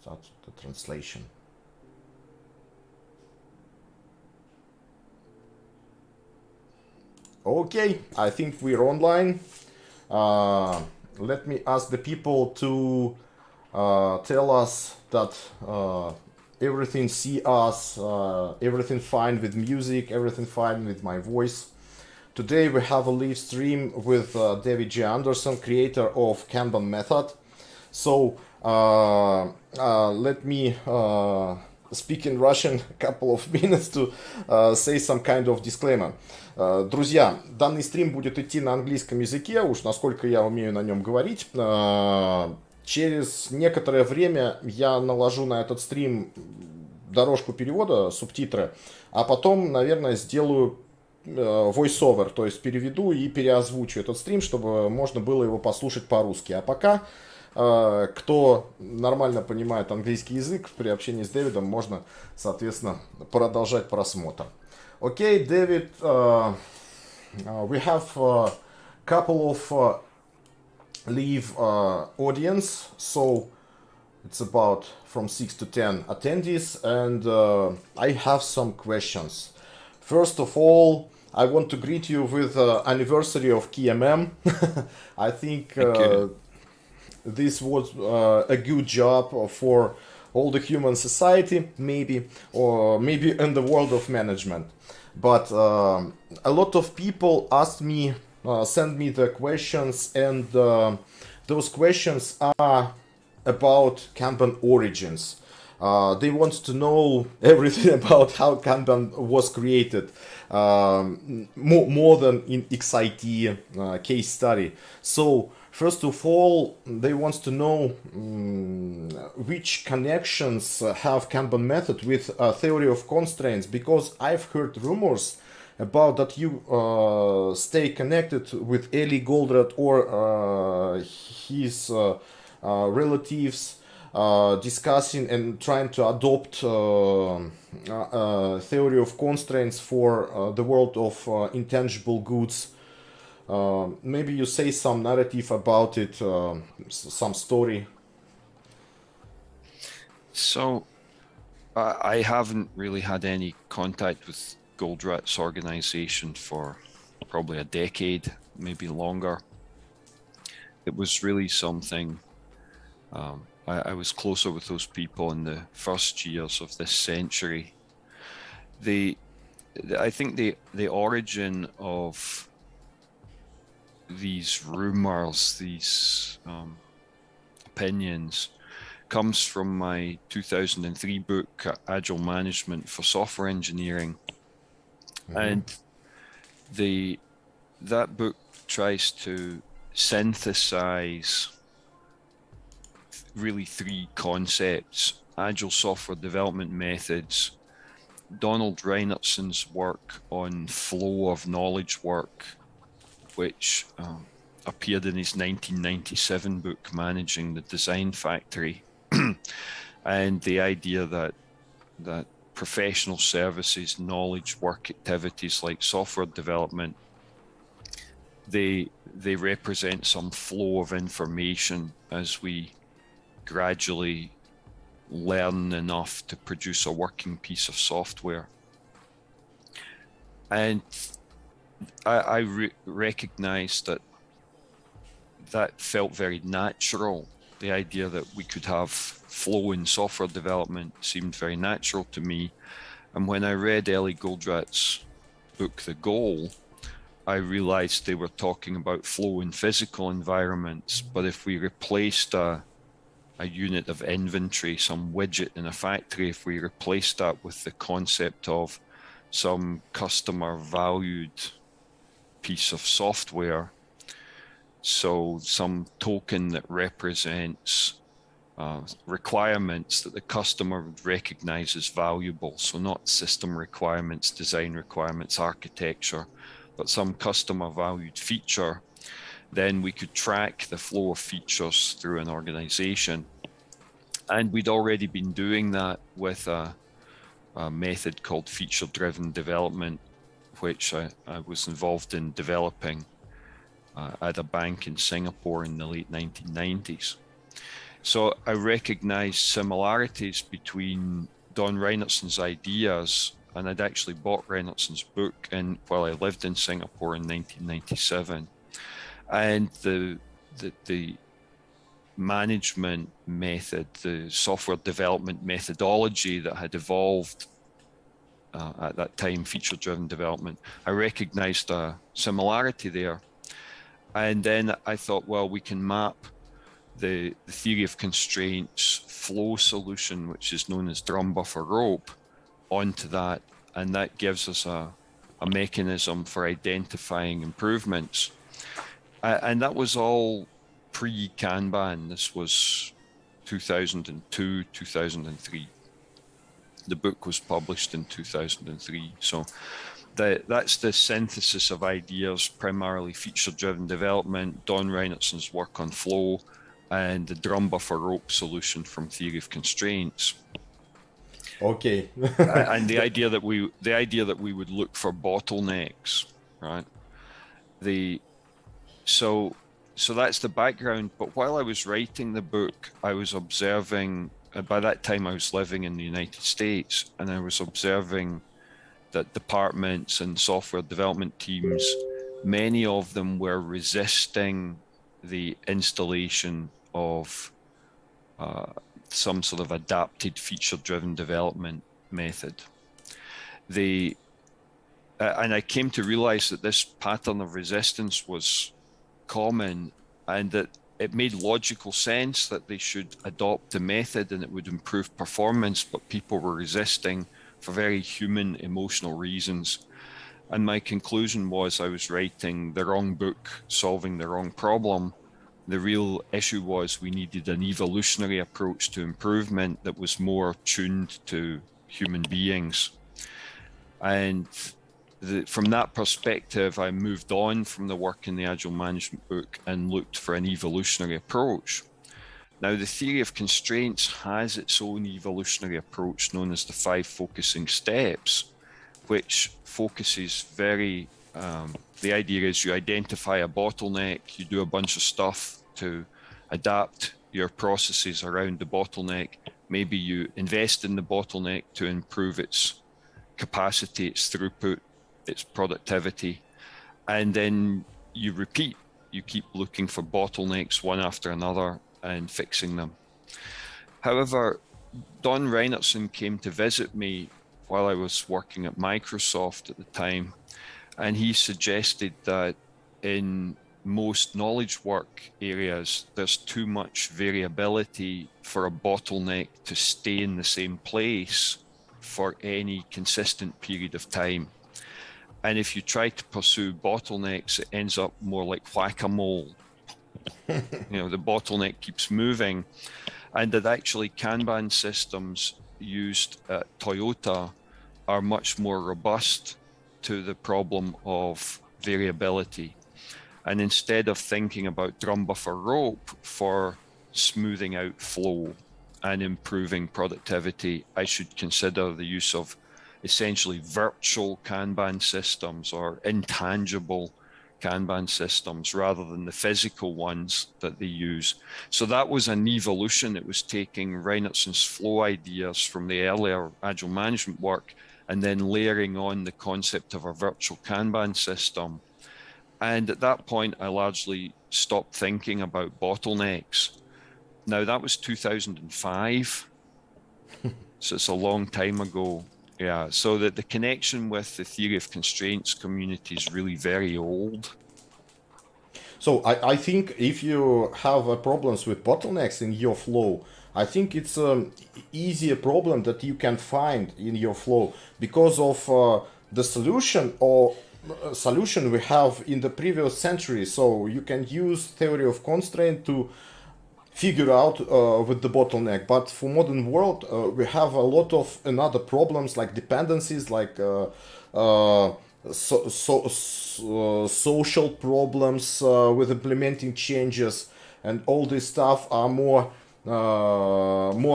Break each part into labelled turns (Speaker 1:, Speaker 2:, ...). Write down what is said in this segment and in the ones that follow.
Speaker 1: start the translation. Okay, I think we're online. Let me ask the people to tell us that everything see us, everything fine with music, everything fine with my voice. Today we have a live stream with Дэвидом Андерсоном, creator of Kanban method. So let me speak in Russian a couple of minutes to say some kind of disclaimer. Друзья, данный стрим будет идти на английском языке, уж насколько я умею на нем говорить. Через некоторое время я наложу на этот стрим дорожку перевода, субтитры, а потом, наверное, сделаю voice-over, то есть переведу и переозвучу этот стрим, чтобы можно было его послушать по-русски. А пока, кто нормально понимает английский язык, при общении с Дэвидом можно, соответственно, продолжать просмотр. Okay, David, we have a couple of live audience, so it's about from 6 to 10 attendees, and I have some questions. First of all, I want to greet you with anniversary of KMM. I think this was a good job for all the human society, maybe, or maybe in the world of management. But a lot of people asked me, send me the questions, and those questions are about Kanban origins. They want to know everything about how Kanban was created, more than in XIT case study. So first of all, they want to know which connections have Kanban method with theory of constraints, because I've heard rumors about that you stay connected with Eli Goldratt or his relatives, discussing and trying to adopt theory of constraints for the world of intangible goods. Maybe you say some narrative about it, some story.
Speaker 2: So I haven't really had any contact with Goldratt's organization for probably a decade, maybe longer. It was really something. I was closer with those people in the first years of this century. I think the origin of these rumors, these opinions, comes from my 2003 book, Agile Management for Software Engineering. Mm-hmm. And that book tries to synthesize really three concepts: Agile software development methods, Donald Reinertson's work on flow of knowledge work, which appeared in his 1997 book, Managing the Design Factory, and the idea that professional services, knowledge work activities like software development, they represent some flow of information as we gradually learn enough to produce a working piece of software. And I recognized that felt very natural. The idea that we could have flow in software development seemed very natural to me. And when I read Eli Goldratt's book, The Goal, I realized they were talking about flow in physical environments. But if we replaced a unit of inventory, some widget in a factory, if we replaced that with the concept of some customer valued piece of software, so some token that represents requirements that the customer would recognize as valuable, so not system requirements, design requirements, architecture, but some customer valued feature, then we could track the flow of features through an organization. And we'd already been doing that with a method called feature-driven development, which I was involved in developing at a bank in Singapore in the late 1990s. So I recognized similarities between Don Reinertson's ideas, and I'd actually bought Reinertson's book while I lived in Singapore in 1997. And the management method, the software development methodology that had evolved at that time, feature-driven development, I recognized a similarity there. And then I thought, well, we can map the theory of constraints flow solution, which is known as drum buffer rope, onto that. And that gives us a mechanism for identifying improvements. And that was all pre-Kanban. This was 2002, 2003. The book was published in 2003. So that's the synthesis of ideas, primarily feature-driven development, Don Reinertson's work on flow, and the drum buffer rope solution from theory of constraints.
Speaker 1: Okay.
Speaker 2: And the idea that we would look for bottlenecks, right? So that's the background. But while I was writing the book, I was observing. By that time, I was living in the United States, and I was observing that departments and software development teams, many of them were resisting the installation of some sort of adapted feature-driven development method. And I came to realize that this pattern of resistance was common, and that it made logical sense that they should adopt a method and it would improve performance, but people were resisting for very human, emotional reasons. And my conclusion was I was writing the wrong book, solving the wrong problem. The real issue was we needed an evolutionary approach to improvement that was more tuned to human beings. And from that perspective, I moved on from the work in the Agile Management book and looked for an evolutionary approach. Now, the theory of constraints has its own evolutionary approach known as the 5 focusing steps, which focuses very, the idea is you identify a bottleneck, you do a bunch of stuff to adapt your processes around the bottleneck. Maybe you invest in the bottleneck to improve its capacity, its throughput, its productivity, and then you repeat. You keep looking for bottlenecks one after another and fixing them. However, Don Reinertson came to visit me while I was working at Microsoft at the time, and he suggested that in most knowledge work areas, there's too much variability for a bottleneck to stay in the same place for any consistent period of time. And if you try to pursue bottlenecks, it ends up more like whack-a-mole. The bottleneck keeps moving. And that actually Kanban systems used at Toyota are much more robust to the problem of variability. And instead of thinking about drum buffer rope for smoothing out flow and improving productivity, I should consider the use of essentially virtual Kanban systems or intangible Kanban systems rather than the physical ones that they use. So that was an evolution. It was taking Reinertson's flow ideas from the earlier Agile management work and then layering on the concept of a virtual Kanban system. And at that point, I largely stopped thinking about bottlenecks. Now, that was 2005, so it's a long time ago. Yeah, so that the connection with the theory of constraints community is really very old.
Speaker 1: So I think if you have problems with bottlenecks in your flow, I think it's an easier problem that you can find in your flow because of the solution we have in the previous century. So you can use theory of constraint to figure out with the bottleneck, but for modern world we have a lot of another problems like dependencies, like social problems with implementing changes, and all this stuff are more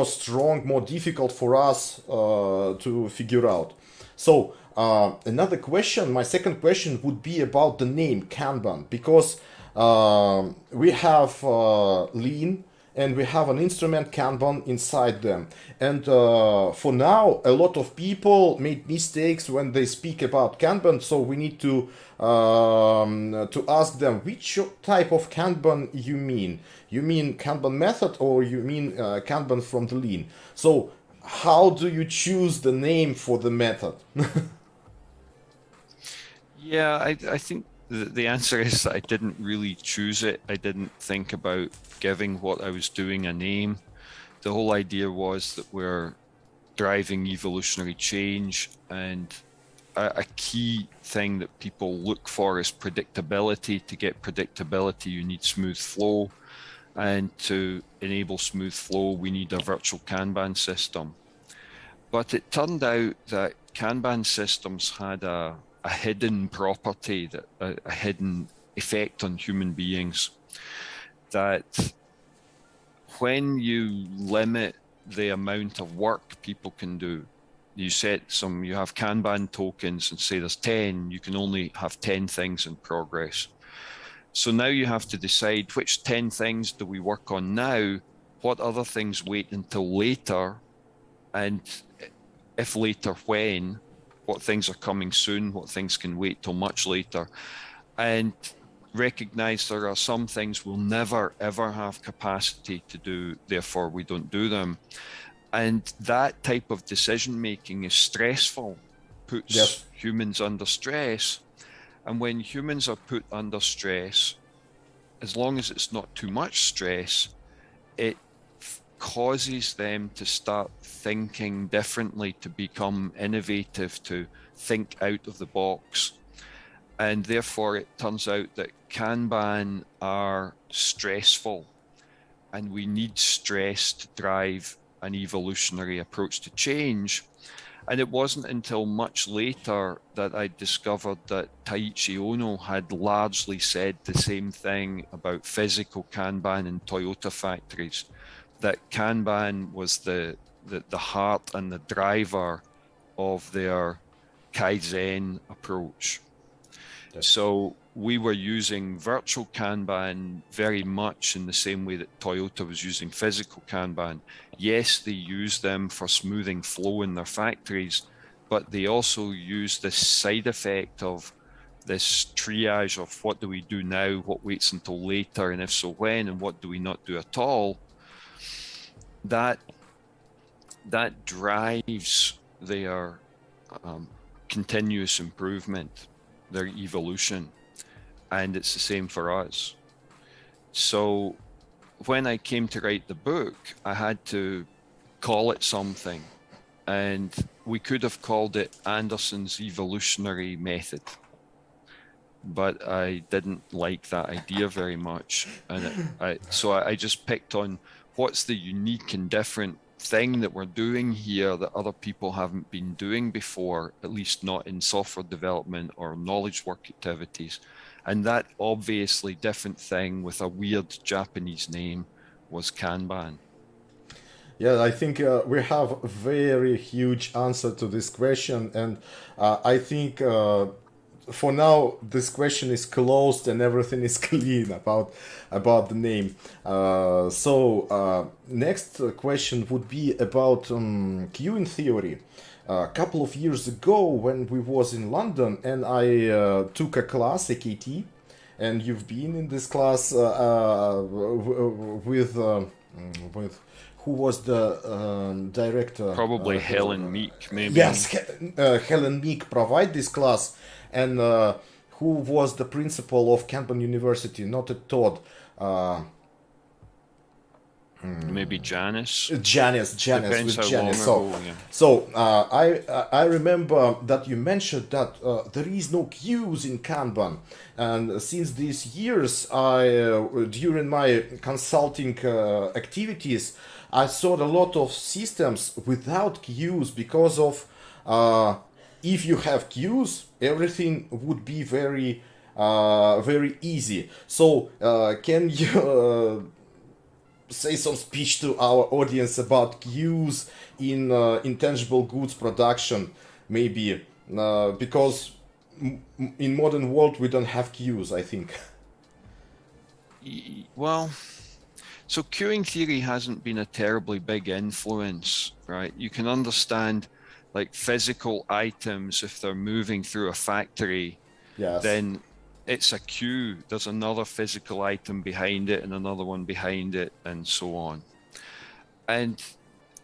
Speaker 1: strong, more difficult for us to figure out. So another question, my second question would be about the name Kanban, because we have lean and we have an instrument Kanban inside them. And for now, a lot of people made mistakes when they speak about Kanban, so we need to ask them which type of Kanban you mean. You mean Kanban method or you mean Kanban from the Lean? So how do you choose the name for the method?
Speaker 2: Yeah, I think the answer is that I didn't really choose it. I didn't think about giving what I was doing a name. The whole idea was that we're driving evolutionary change, and a key thing that people look for is predictability. To get predictability, you need smooth flow. And to enable smooth flow, we need a virtual Kanban system. But it turned out that Kanban systems had a hidden property, that a hidden effect on human beings, that when you limit the amount of work people can do, you have Kanban tokens and say there's 10, you can only have 10 things in progress. So now you have to decide which 10 things do we work on now, what other things wait until later, and if later, when, what things are coming soon, what things can wait till much later, and recognize there are some things we'll never ever have capacity to do, therefore we don't do them. And that type of decision making is stressful, puts humans under stress. And when humans are put under stress, as long as it's not too much stress, it causes them to start thinking differently, to become innovative, to think out of the box. And therefore it turns out that Kanban are stressful, and we need stress to drive an evolutionary approach to change. And it wasn't until much later that I discovered that Taiichi Ono had largely said the same thing about physical Kanban in Toyota factories, that Kanban was the heart and the driver of their Kaizen approach. So we were using virtual Kanban very much in the same way that Toyota was using physical Kanban. Yes, they use them for smoothing flow in their factories, but they also use this side effect of this triage of what do we do now, what waits until later, and if so when, and what do we not do at all. That drives their continuous improvement, their evolution, and it's the same for us. So when I came to write the book, I had to call it something, and we could have called it Anderson's evolutionary method, but I didn't like that idea very much, and so I just picked on what's the unique and different thing that we're doing here that other people haven't been doing before, at least not in software development or knowledge work activities. And that obviously different thing with a weird Japanese name was Kanban.
Speaker 1: Yeah, I think we have a very huge answer to this question, and I think for now this question is closed and everything is clean about the name. So next question would be about queuing theory. A couple of years ago when we was in London and I took a class, AKT, and you've been in this class with who was the director?
Speaker 2: Probably Helen Meek, maybe.
Speaker 1: Yes, Helen Meek provide this class, and who was the principal of Kanban University, not a Todd.
Speaker 2: Maybe Janice.
Speaker 1: Janice
Speaker 2: Depends
Speaker 1: with
Speaker 2: how
Speaker 1: Janice.
Speaker 2: long ago, yeah.
Speaker 1: So I remember that you mentioned that there is no queues in Kanban, and since these years, during my consulting activities, I saw a lot of systems without queues because of if you have queues, everything would be very easy. So can you say some speech to our audience about queues in intangible goods production, maybe because in modern world we don't have queues, I think.
Speaker 2: Well, So queuing theory hasn't been a terribly big influence, right? You can understand like physical items, if they're moving through a factory,
Speaker 1: Yes.
Speaker 2: then it's a queue. There's another physical item behind it and another one behind it and so on. And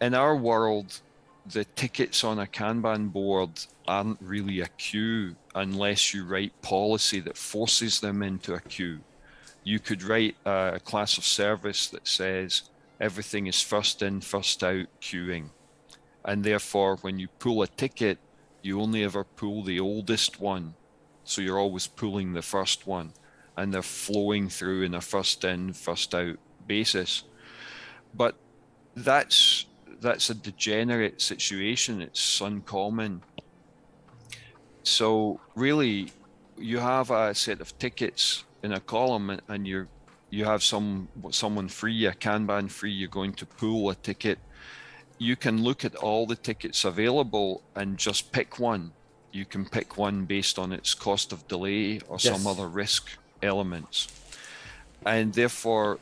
Speaker 2: in our world, the tickets on a Kanban board aren't really a queue unless you write policy that forces them into a queue. You could write a class of service that says everything is first in, first out queuing. And therefore, when you pull a ticket, you only ever pull the oldest one. So you're always pulling the first one, and they're flowing through in a first in, first out basis. But that's a degenerate situation. It's uncommon. So really, you have a set of tickets in a column, and you have someone free, a Kanban free. You're going to pull a ticket. You can look at all the tickets available and just pick one. You can pick one based on its cost of delay or some other risk elements. And therefore,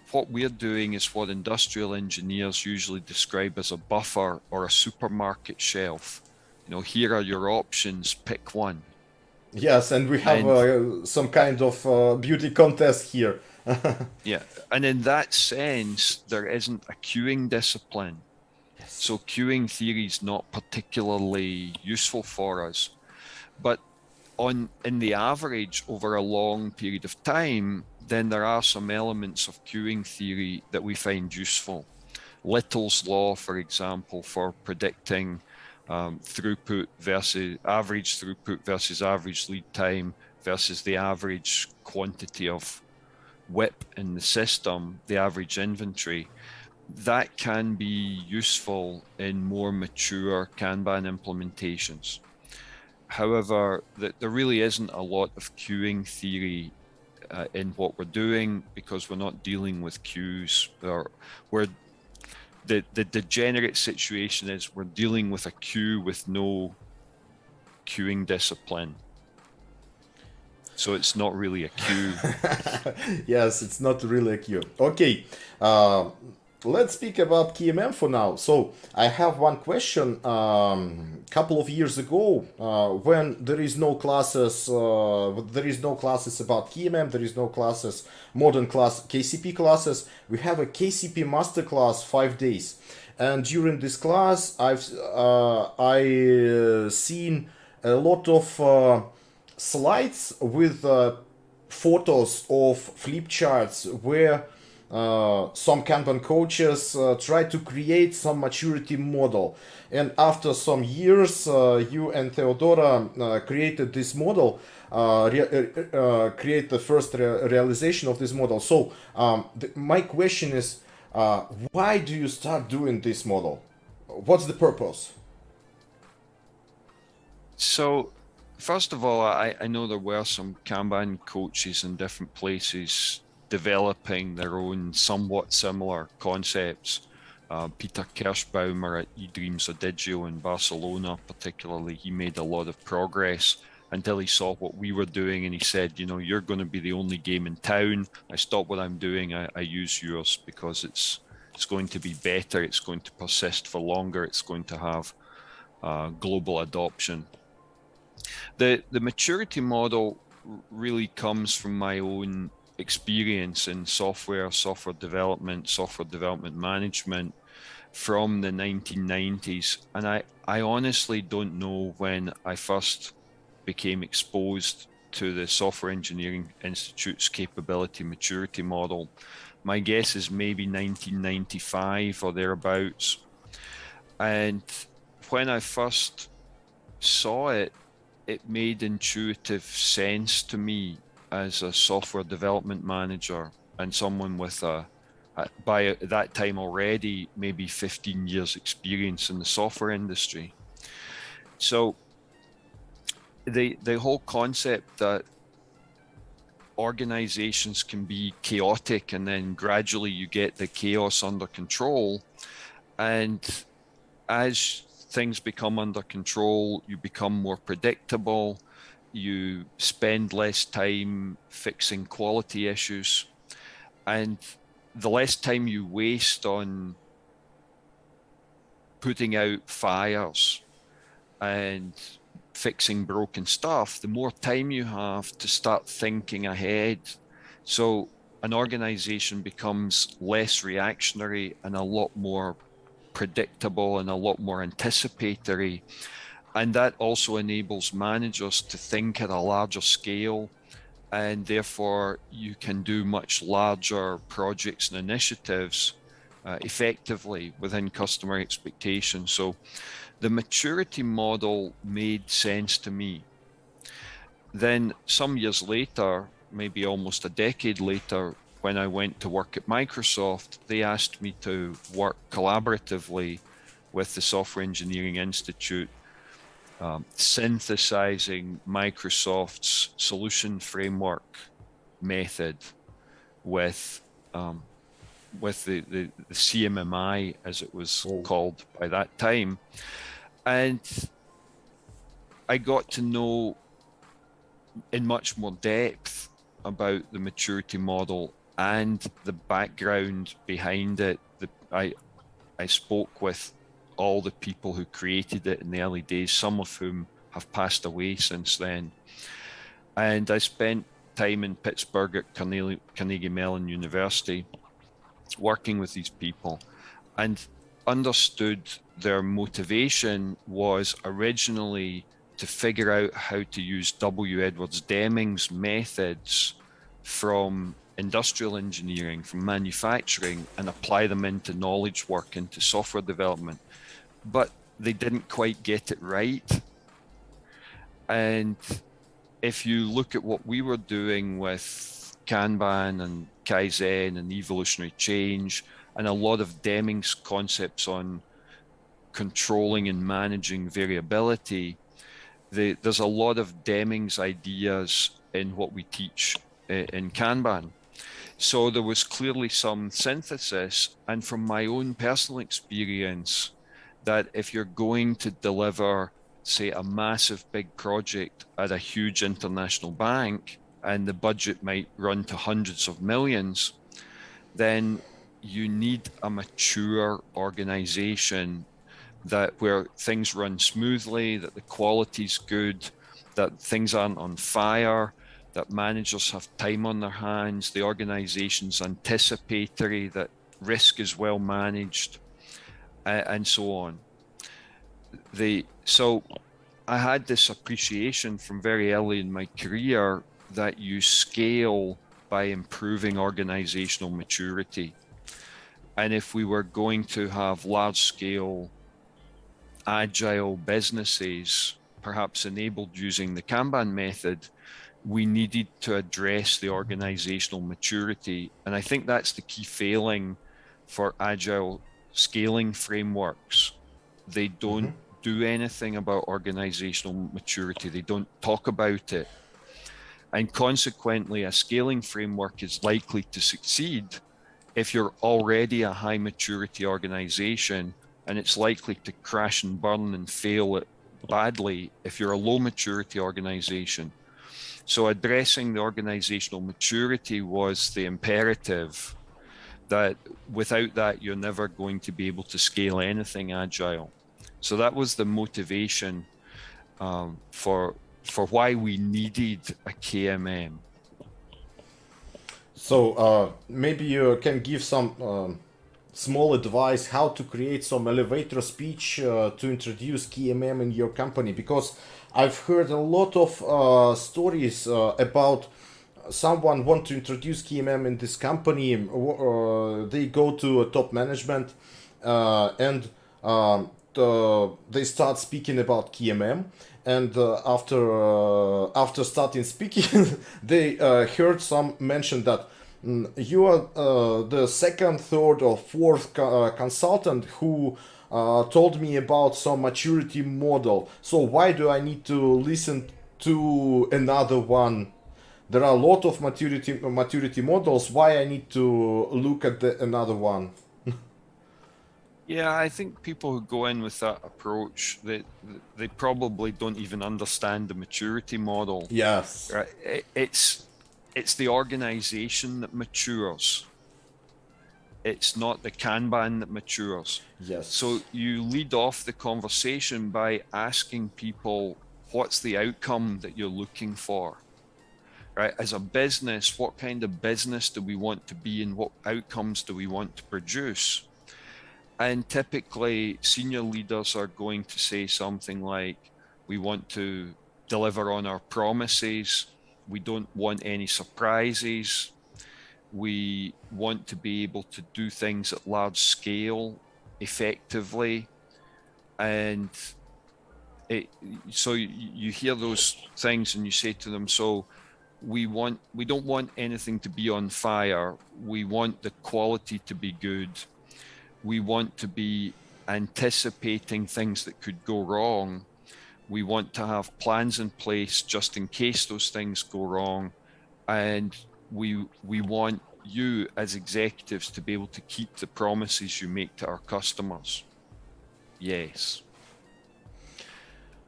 Speaker 2: what we're doing is what industrial engineers usually describe as a buffer or a supermarket shelf. You know, here are your options, pick one.
Speaker 1: Yes, and we have some kind of beauty contest here.
Speaker 2: Yeah, and in that sense, there isn't a queuing discipline.
Speaker 1: Yes.
Speaker 2: So queuing theory is not particularly useful for us. But in the average over a long period of time, then there are some elements of queuing theory that we find useful. Little's law, for example, for predicting throughput versus average throughput versus average lead time versus the average quantity of WIP in the system, the average inventory, that can be useful in more mature Kanban implementations. However, there really isn't a lot of queuing theory in what we're doing because we're not dealing with queues. The degenerate situation is we're dealing with a queue with no queuing discipline. So it's not really a queue.
Speaker 1: Yes, it's not really a queue. Okay, let's speak about KMM for now. So I have one question. Couple of years ago, when there is no classes about KMM, there is no classes, modern class KCP classes. We have a KCP masterclass 5 days, and during this class, I've seen a lot of slides with photos of flip charts where some Kanban coaches try to create some maturity model. And after some years, you and Theodora created this model, create the first realization of this model. So my question is, why do you start doing this model? What's the purpose?
Speaker 2: So, first of all, I know there were some Kanban coaches in different places developing their own somewhat similar concepts. Peter Kirschbaumer at eDreams Odigio in Barcelona, particularly, he made a lot of progress until he saw what we were doing and he said, you know, you're going to be the only game in town. I stop what I'm doing. I use yours because it's going to be better. It's going to persist for longer. It's going to have global adoption. The maturity model really comes from my own experience in software development management from the 1990s. And I honestly don't know when I first became exposed to the Software Engineering Institute's capability maturity model. My guess is maybe 1995 or thereabouts. And when I first saw it, it made intuitive sense to me as a software development manager and someone with by that time already, maybe 15 years experience in the software industry. So the whole concept that organizations can be chaotic and then gradually you get the chaos under control, and as things become under control, you become more predictable, you spend less time fixing quality issues, and the less time you waste on putting out fires and fixing broken stuff, the more time you have to start thinking ahead. So an organization becomes less reactionary and a lot more predictable and a lot more anticipatory. And that also enables managers to think at a larger scale, and therefore you can do much larger projects and initiatives effectively within customer expectations. So the maturity model made sense to me. Then some years later, maybe almost a decade later, when I went to work at Microsoft, they asked me to work collaboratively with the Software Engineering Institute, synthesizing Microsoft's solution framework method with the CMMI, as it was called by that time. And I got to know in much more depth about the maturity model and the background behind it. I spoke with all the people who created it in the early days, some of whom have passed away since then. And I spent time in Pittsburgh at Carnegie Mellon University working with these people, and understood their motivation was originally to figure out how to use W. Edwards Deming's methods from industrial engineering, from manufacturing, and apply them into knowledge work, into software development. But they didn't quite get it right. And if you look at what we were doing with Kanban and Kaizen and evolutionary change, and a lot of Deming's concepts on controlling and managing variability, there's a lot of Deming's ideas in what we teach in Kanban. So there was clearly some synthesis, and from my own personal experience, that if you're going to deliver, say, a massive big project at a huge international bank, and the budget might run to hundreds of millions, then you need a mature organization where things run smoothly, that the quality's good, that things aren't on fire, that managers have time on their hands, the organization's anticipatory, that risk is well managed, and so on. So I had this appreciation from very early in my career that you scale by improving organizational maturity. And if we were going to have large-scale agile businesses, perhaps enabled using the Kanban method, we needed to address the organizational maturity. And I think that's the key failing for agile scaling frameworks. They don't do anything about organizational maturity. They don't talk about it. And consequently, a scaling framework is likely to succeed if you're already a high maturity organization, and it's likely to crash and burn and fail badly if you're a low maturity organization. So addressing the organizational maturity was the imperative, that without that, you're never going to be able to scale anything agile. So that was the motivation for why we needed a KMM.
Speaker 1: So maybe you can give some small advice how to create some elevator speech to introduce KMM in your company, because I've heard a lot of stories about someone want to introduce KMM in this company. They go to a top management and they start speaking about KMM. And after starting speaking, they heard some mention that you are the second, third, or fourth consultant who told me about some maturity model. So why do I need to listen to another one? There are a lot of maturity models. Why I need to look at another one?
Speaker 2: Yeah, I think people who go in with that approach, they probably don't even understand the maturity model.
Speaker 1: Yes.
Speaker 2: Right? It's the organization that matures. it's not the Kanban that matures.
Speaker 1: Yes.
Speaker 2: So you lead off the conversation by asking people, what's the outcome that you're looking for? Right? As a business, what kind of business do we want to be and what outcomes do we want to produce? And typically, senior leaders are going to say something like, we want to deliver on our promises. We don't want any surprises. We want to be able to do things at large scale effectively. And so you hear those things and you say to them, so we don't want anything to be on fire. We want the quality to be good. We want to be anticipating things that could go wrong. We want to have plans in place just in case those things go wrong. And we want you as executives to be able to keep the promises you make to our customers. Yes.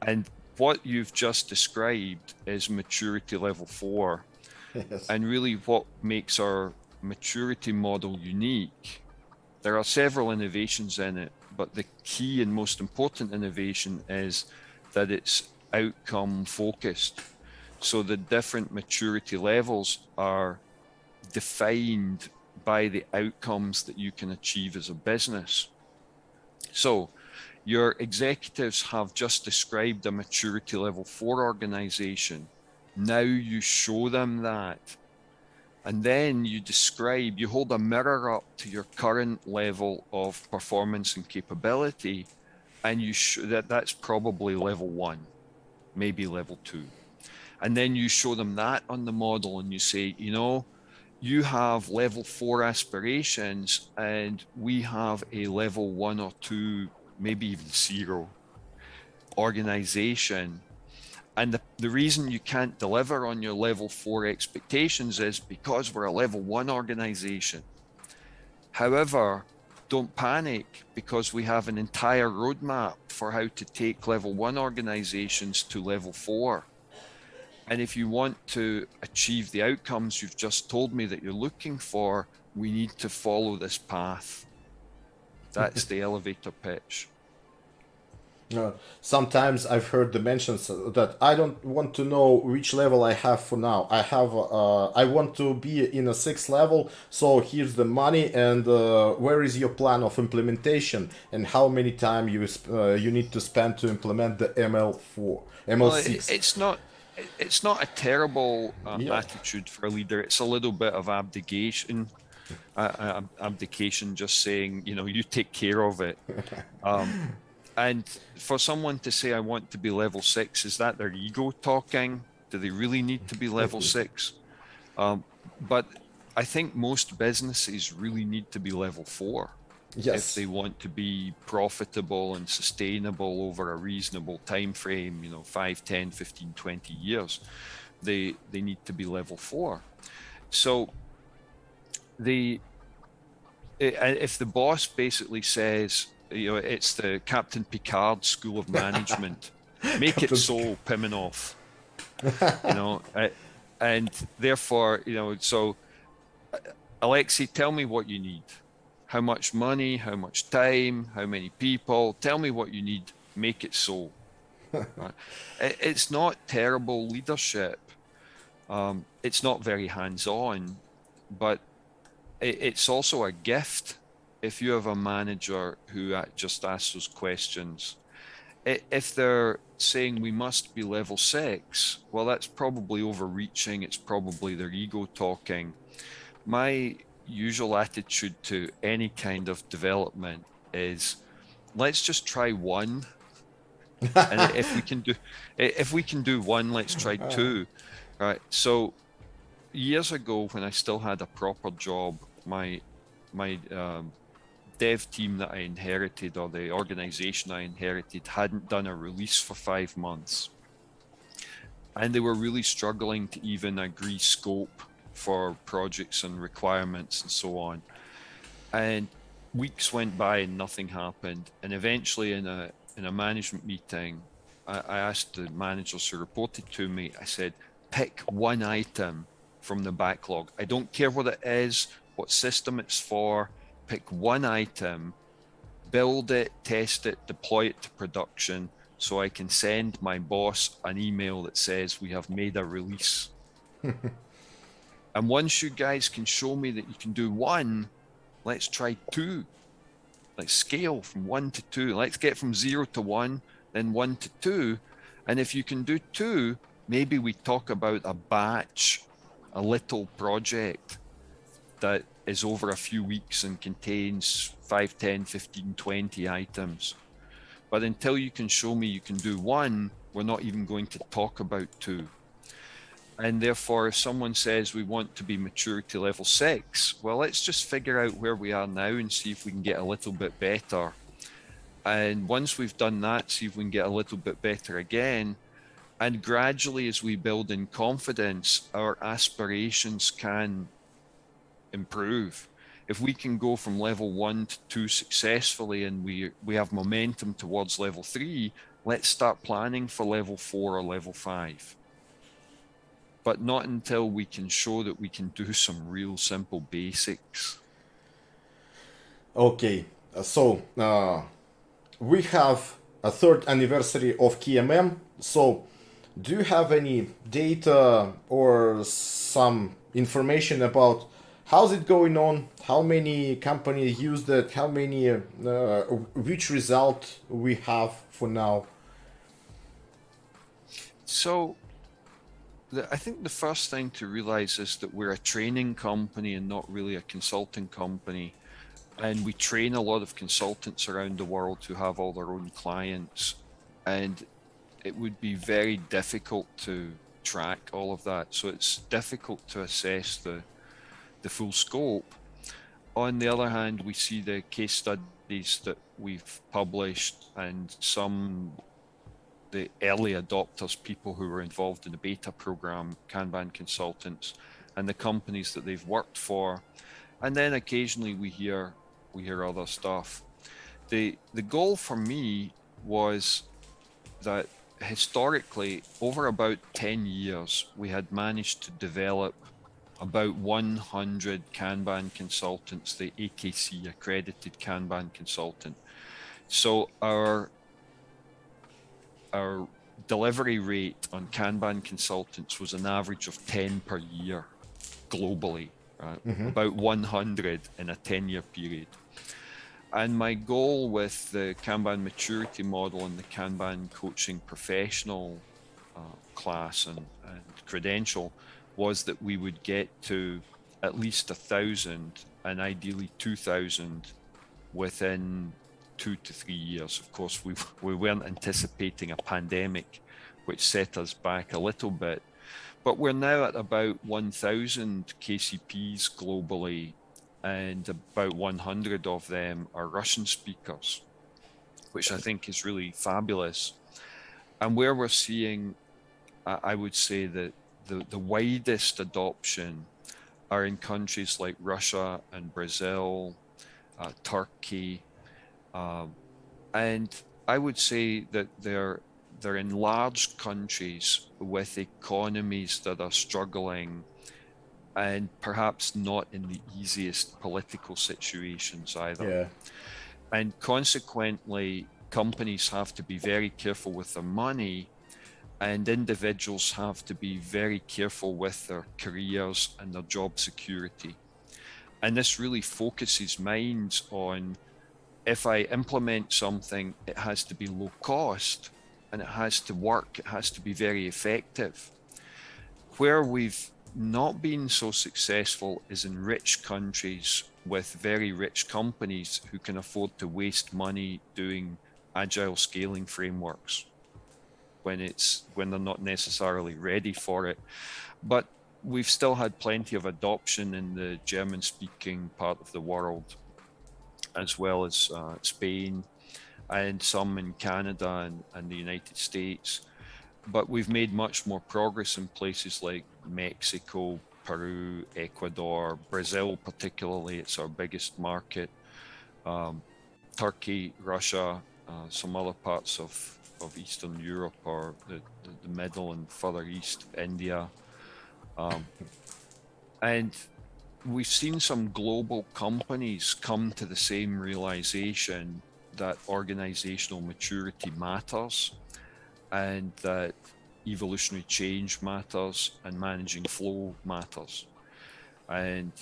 Speaker 2: And what you've just described is maturity level 4.
Speaker 1: Yes.
Speaker 2: And really what makes our maturity model unique, there are several innovations in it, but the key and most important innovation is that it's outcome focused. So the different maturity levels are defined by the outcomes that you can achieve as a business. So your executives have just described a maturity level 4 organization. Now you show them that. And then you hold a mirror up to your current level of performance and capability, and you show that's probably level 1, maybe level 2. And then you show them that on the model and you say, you have level 4 aspirations and we have a level 1 or 2, maybe even 0 organization. And the reason you can't deliver on your level 4 expectations is because we're a level 1 organization. However, don't panic, because we have an entire roadmap for how to take level 1 organizations to level 4. And if you want to achieve the outcomes you've just told me that you're looking for, we need to follow this path. That's the elevator pitch.
Speaker 1: Sometimes I've heard the mentions that I don't want to know which level I have for now. I want to be in a 6th level, so here's the money, and where is your plan of implementation, and how many time you need to spend to implement the ML4, ML6.
Speaker 2: Well, it's not a terrible attitude for a leader. It's a little bit of abdication. Abdication, just saying, you take care of it. And for someone to say, I want to be level 6, is that their ego talking? Do they really need to be level 6? But I think most businesses really need to be level 4.
Speaker 1: Yes.
Speaker 2: If they want to be profitable and sustainable over a reasonable time frame, 5, 10, 15, 20 years, they need to be level 4. So if the boss basically says, it's the Captain Picard School of Management, make it so, Pimenov, and therefore, so Alexei, tell me what you need. How much money, how much time, how many people, tell me what you need, make it so. Right? It's not terrible leadership. It's not very hands-on, but it's also a gift if you have a manager who just asks those questions. If they're saying we must be level 6, well, that's probably overreaching. It's probably their ego talking. My usual attitude to any kind of development is, let's just try 1. And if we can do 1, let's try 2. Right. So years ago, when I still had a proper job, my dev team that I inherited, or the organization I inherited, hadn't done a release for 5 months. And they were really struggling to even agree scope for projects and requirements and so on. And weeks went by and nothing happened. And eventually in a management meeting, I asked the managers who reported to me, I said, pick 1 item from the backlog. I don't care what it is, what system it's for, pick one item, build it, test it, deploy it to production, so I can send my boss an email that says we have made a release. And once you guys can show me that you can do one, let's try two. Let's scale from 1 to 2. Let's get from 0 to 1, then 1 to 2. And if you can do 2, maybe we talk about a batch, a little project that is over a few weeks and contains 5, 10, 15, 20 items. But until you can show me you can do 1, we're not even going to talk about 2. And therefore, if someone says we want to be maturity level 6, well, let's just figure out where we are now and see if we can get a little bit better. And once we've done that, see if we can get a little bit better again. And gradually, as we build in confidence, our aspirations can improve. If we can go from level 1 to 2 successfully and we have momentum towards level 3, let's start planning for level 4 or level 5. But not until we can show that we can do some real simple basics.
Speaker 1: Okay, so we have a third anniversary of KMM. So do you have any data or some information about how's it going on? How many companies used it? How many, which result we have for now?
Speaker 2: So I think the first thing to realize is that we're a training company and not really a consulting company. And we train a lot of consultants around the world who have all their own clients. And it would be very difficult to track all of that. So it's difficult to assess the full scope. On the other hand, we see the case studies that we've published and the early adopters, people who were involved in the beta program, Kanban consultants, and the companies that they've worked for. And then occasionally we hear other stuff. The goal for me was that historically, over about 10 years, we had managed to develop about 100 Kanban consultants, the AKC accredited Kanban consultant. So our delivery rate on Kanban consultants was an average of 10 per year globally, about 100 in a 10-year period. And my goal with the Kanban Maturity Model and the Kanban Coaching Professional class and credential was that we would get to at least 1,000 and ideally 2,000 within 2 to 3 years. Of course, we weren't anticipating a pandemic, which set us back a little bit. But we're now at about 1,000 KCPs globally, and about 100 of them are Russian speakers, which I think is really fabulous. And where we're seeing, I would say that the widest adoption are in countries like Russia and Brazil, Turkey, and I would say that they're in large countries with economies that are struggling and perhaps not in the easiest political situations either.
Speaker 1: Yeah.
Speaker 2: And consequently, companies have to be very careful with their money, and individuals have to be very careful with their careers and their job security. And this really focuses minds on, if I implement something, it has to be low cost and it has to work, it has to be very effective. Where we've not been so successful is in rich countries with very rich companies who can afford to waste money doing agile scaling frameworks when they're not necessarily ready for it. But we've still had plenty of adoption in the German-speaking part of the world, as well as Spain and some in Canada and the United States. But we've made much more progress in places like Mexico, Peru, Ecuador, Brazil particularly, it's our biggest market, Turkey, Russia, some other parts of Eastern Europe or the middle and further east, India. And we've seen some global companies come to the same realization that organizational maturity matters and that evolutionary change matters and managing flow matters. And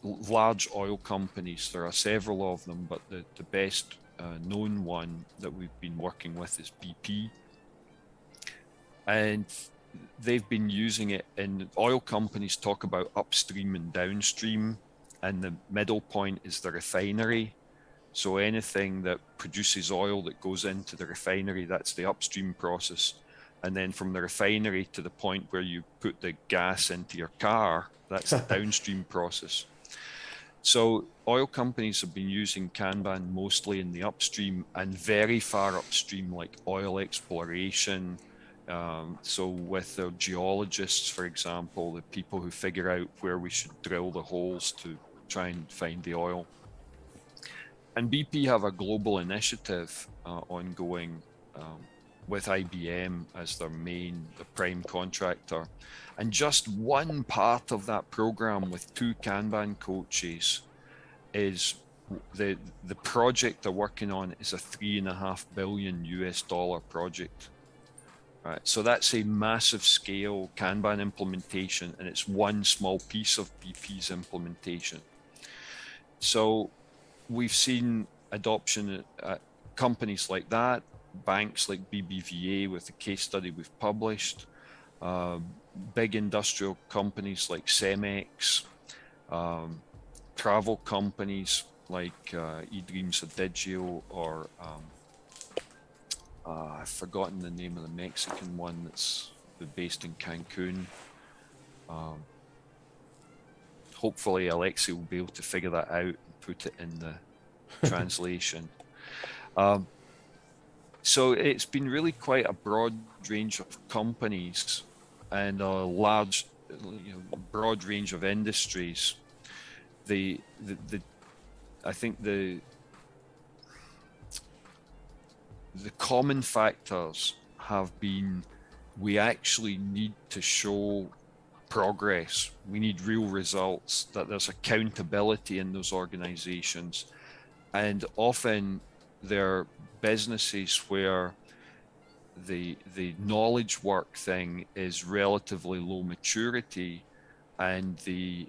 Speaker 2: large oil companies, there are several of them, but the best known one that we've been working with is BP. And they've been using it in oil companies talk about upstream and downstream, and the middle point is the refinery. So anything that produces oil that goes into the refinery, that's the upstream process. And then from the refinery to the point where you put the gas into your car, that's the downstream process. So oil companies have been using Kanban mostly in the upstream and very far upstream, like oil exploration. So with the geologists, for example, the people who figure out where we should drill the holes to try and find the oil. And BP have a global initiative ongoing with IBM as their the prime contractor. And just one part of that program with 2 Kanban coaches is the project they're working on is a $3.5 billion US project. Right, so that's a massive scale Kanban implementation, and it's one small piece of BP's implementation. So we've seen adoption at companies like that, banks like BBVA with the case study we've published, big industrial companies like Cemex, travel companies like eDreams Adigio, or I've forgotten the name of the Mexican one that's based in Cancun. Hopefully Alexei will be able to figure that out and put it in the translation. So it's been really quite a broad range of companies and a large, broad range of industries. I think the common factors have been, we actually need to show progress. We need real results, that there's accountability in those organizations. And often they're businesses where the knowledge work thing is relatively low maturity, and the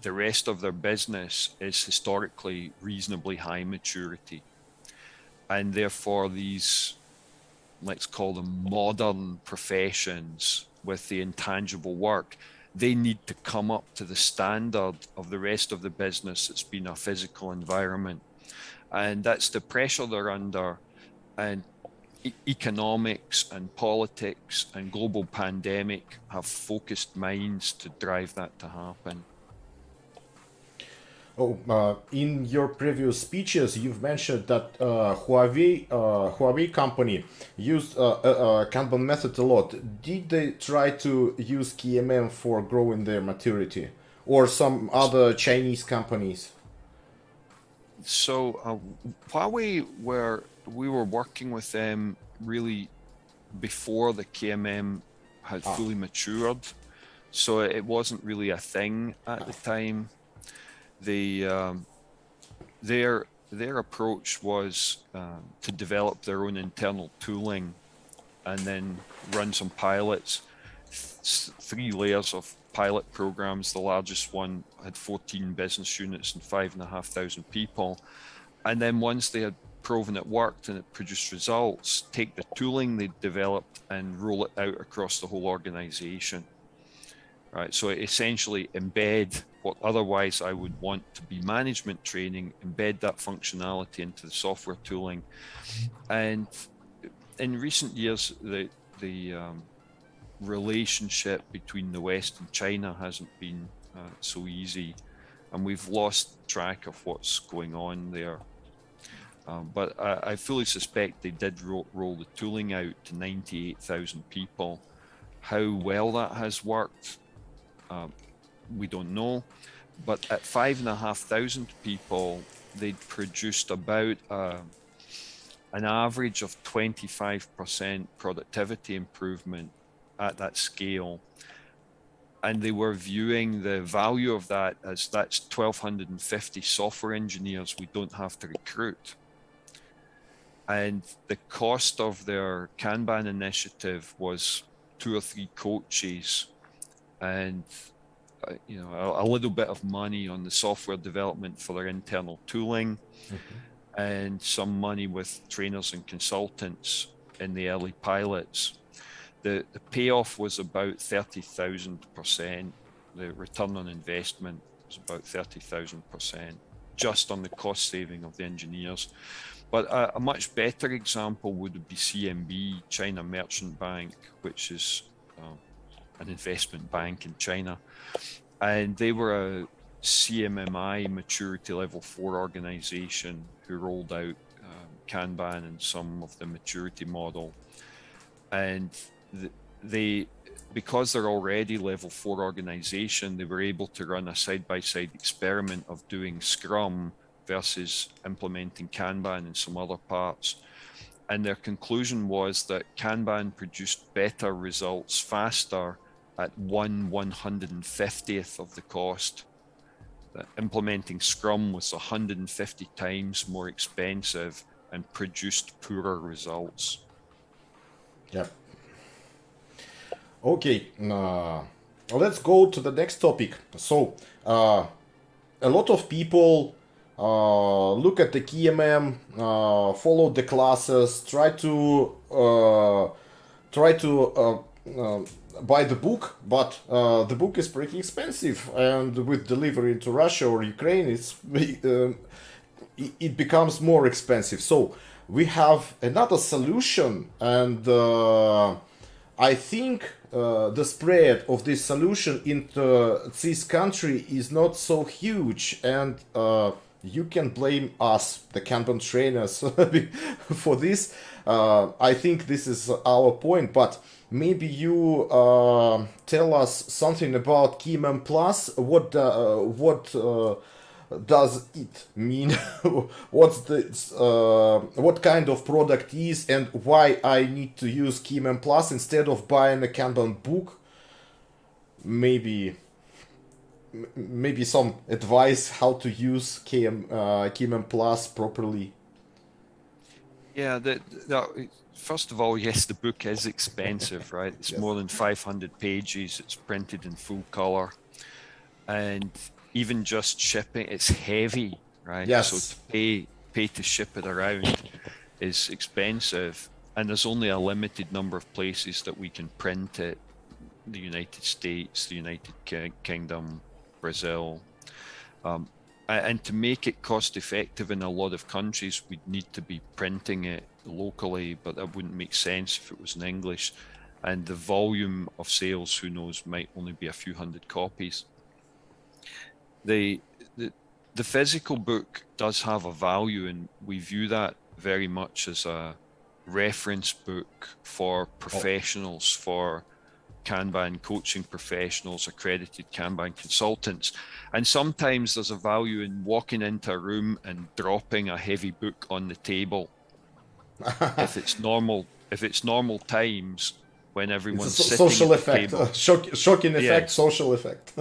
Speaker 2: rest of their business is historically reasonably high maturity. And therefore these, let's call them modern professions with the intangible work, they need to come up to the standard of the rest of the business that's been a physical environment. And that's the pressure they're under. And economics and politics and global pandemic have focused minds to drive that to happen.
Speaker 1: In your previous speeches, you've mentioned that Huawei company used Kanban method a lot. Did they try to use KMM for growing their maturity, or some other Chinese companies?
Speaker 2: So Huawei, we were working with them really before the KMM had fully matured, so it wasn't really a thing at the time. Their approach was to develop their own internal tooling and then run some pilots, 3 layers of pilot programs. The largest one had 14 business units and 5,500 people. And then once they had proven it worked and it produced results, take the tooling they developed and roll it out across the whole organization. Right, so essentially embed what otherwise I would want to be management training, embed that functionality into the software tooling. And in recent years, the relationship between the West and China hasn't been so easy, and we've lost track of what's going on there. But I fully suspect they did roll the tooling out to 98,000 people. How well that has worked, we don't know. But at 5,500 people, they'd produced about an average of 25% productivity improvement at that scale. and they were viewing the value of that as that's 1,250 software engineers we don't have to recruit. And the cost of their Kanban initiative was 2 or 3 coaches and a little bit of money on the software development for their internal tooling, and some money with trainers and consultants in the early pilots. The payoff was about 30,000%. The return on investment was about 30,000%, just on the cost saving of the engineers. But a much better example would be CMB, China Merchant Bank, which is an investment bank in China. And they were a CMMI maturity level 4 organization who rolled out Kanban and some of the maturity model. And they, because they're already level 4 organization, they were able to run a side-by-side experiment of doing Scrum versus implementing Kanban in some other parts. And their conclusion was that Kanban produced better results faster at 1/150th of the cost. That implementing Scrum was 150 times more expensive and produced poorer results.
Speaker 1: Yeah. Okay, let's go to the next topic. So, a lot of people look at the KMM, follow the classes, try to buy the book, but the book is pretty expensive, and with delivery to Russia or Ukraine, it becomes more expensive. So we have another solution, and I think the spread of this solution into this country is not so huge, and you can blame us, the Kanban trainers, for this. I think this is our point, but maybe you tell us something about KMM Plus. What does it mean? What kind of product is, and why I need to use KMM Plus instead of buying a Kanban book? Maybe some advice how to use KMM Plus properly.
Speaker 2: Yeah, first of all, yes, the book is expensive, right? It's more than 500 pages. It's printed in full color, and even just shipping, it's heavy, right?
Speaker 1: Yes.
Speaker 2: So to pay to ship it around is expensive, and there's only a limited number of places that we can print it. The United States, the United Kingdom, Brazil. And to make it cost effective in a lot of countries, we'd need to be printing it locally, but that wouldn't make sense if it was in English. And the volume of sales, who knows, might only be a few hundred copies. The physical book does have a value, and we view that very much as a reference book for professionals, for Kanban coaching professionals, accredited Kanban consultants. And sometimes there's a value in walking into a room and dropping a heavy book on the table. if it's normal times when everyone's
Speaker 1: it's a
Speaker 2: sitting
Speaker 1: social
Speaker 2: at the
Speaker 1: effect,
Speaker 2: table.
Speaker 1: shocking effect,
Speaker 2: Yeah.
Speaker 1: social effect.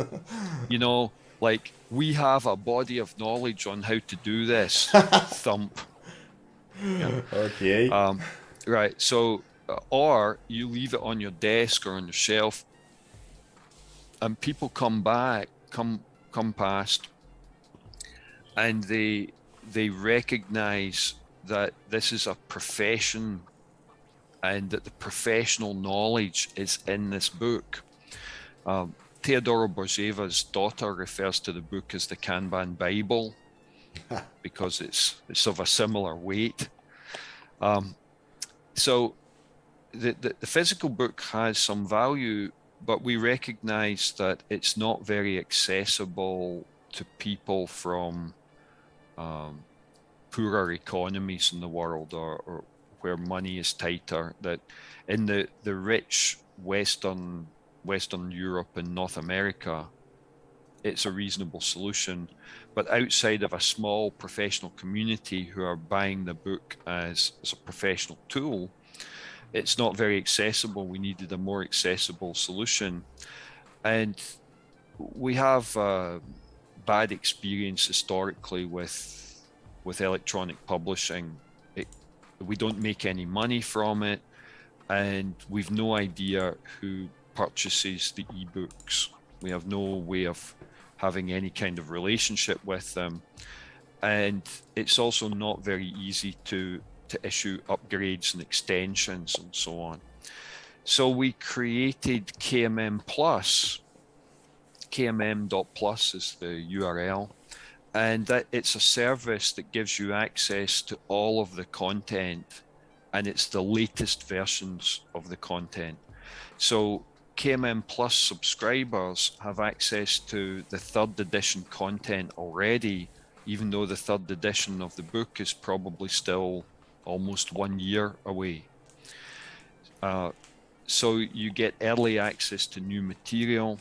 Speaker 2: Like we have a body of knowledge on how to do this. Thump. Yeah.
Speaker 1: Okay.
Speaker 2: Right. So, or you leave it on your desk or on your shelf, and people come past, and they recognize that this is a profession, and that the professional knowledge is in this book. Teodoro Borzeva's daughter refers to the book as the Kanban Bible because it's of a similar weight. So the physical book has some value, but we recognize that it's not very accessible to people from poorer economies in the world, or where money is tighter. That in the rich Western Europe and North America, it's a reasonable solution. But outside of a small professional community who are buying the book as a professional tool, it's not very accessible. We needed a more accessible solution. And we have bad experience historically with electronic publishing. We don't make any money from it, and we've no idea who purchases the ebooks. We have no way of having any kind of relationship with them, and it's also not very easy to issue upgrades and extensions and so on. So we created KMM Plus. KMM.plus is the URL, and that it's a service that gives you access to all of the content, and it's the latest versions of the content. So KMM Plus subscribers have access to the 3rd edition content already, even though the 3rd edition of the book is probably still almost 1 year away. So you get early access to new material,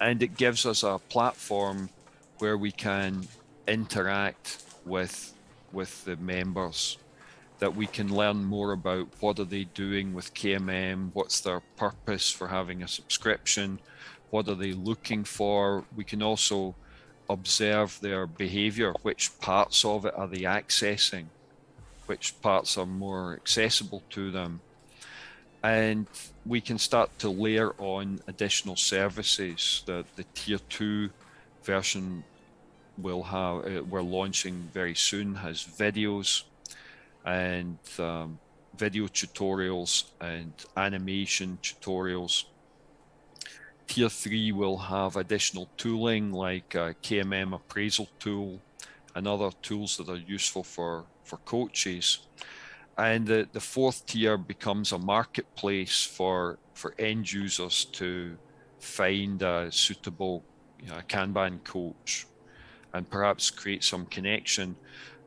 Speaker 2: and it gives us a platform where we can interact with the members, that we can learn more about what are they doing with KMM, what's their purpose for having a subscription, what are they looking for. We can also observe their behavior, which parts of it are they accessing, which parts are more accessible to them. And we can start to layer on additional services. The tier 2 version will have, we're launching very soon, has videos and video tutorials and animation tutorials. Tier 3 will have additional tooling like a KMM appraisal tool and other tools that are useful for coaches. And the 4th tier becomes a marketplace for end users to find a suitable Kanban coach and perhaps create some connection.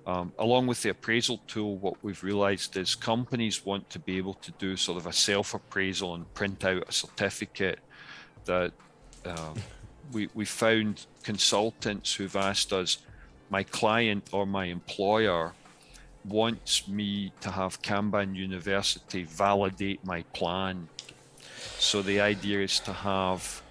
Speaker 2: Along with the appraisal tool, what we've realized is companies want to be able to do sort of a self-appraisal and print out a certificate. That we found consultants who've asked us, my client or my employer wants me to have Kanban University validate my plan. So the idea is to have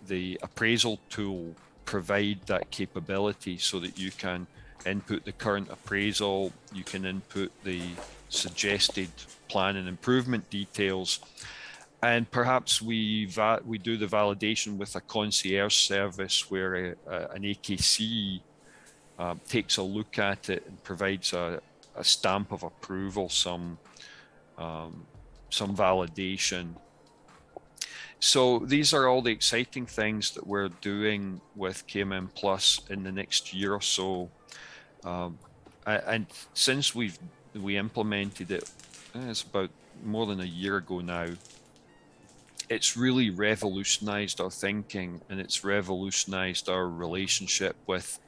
Speaker 2: the appraisal tool provide that capability so that you can input the current appraisal, you can input the suggested plan and improvement details, and perhaps we do the validation with a concierge service where an AKC takes a look at it and provides a stamp of approval, some validation. So these are all the exciting things that we're doing with KMM Plus in the next year or so. And since we implemented it, it's about more than a year ago now, it's really revolutionized our thinking, and it's revolutionized our relationship with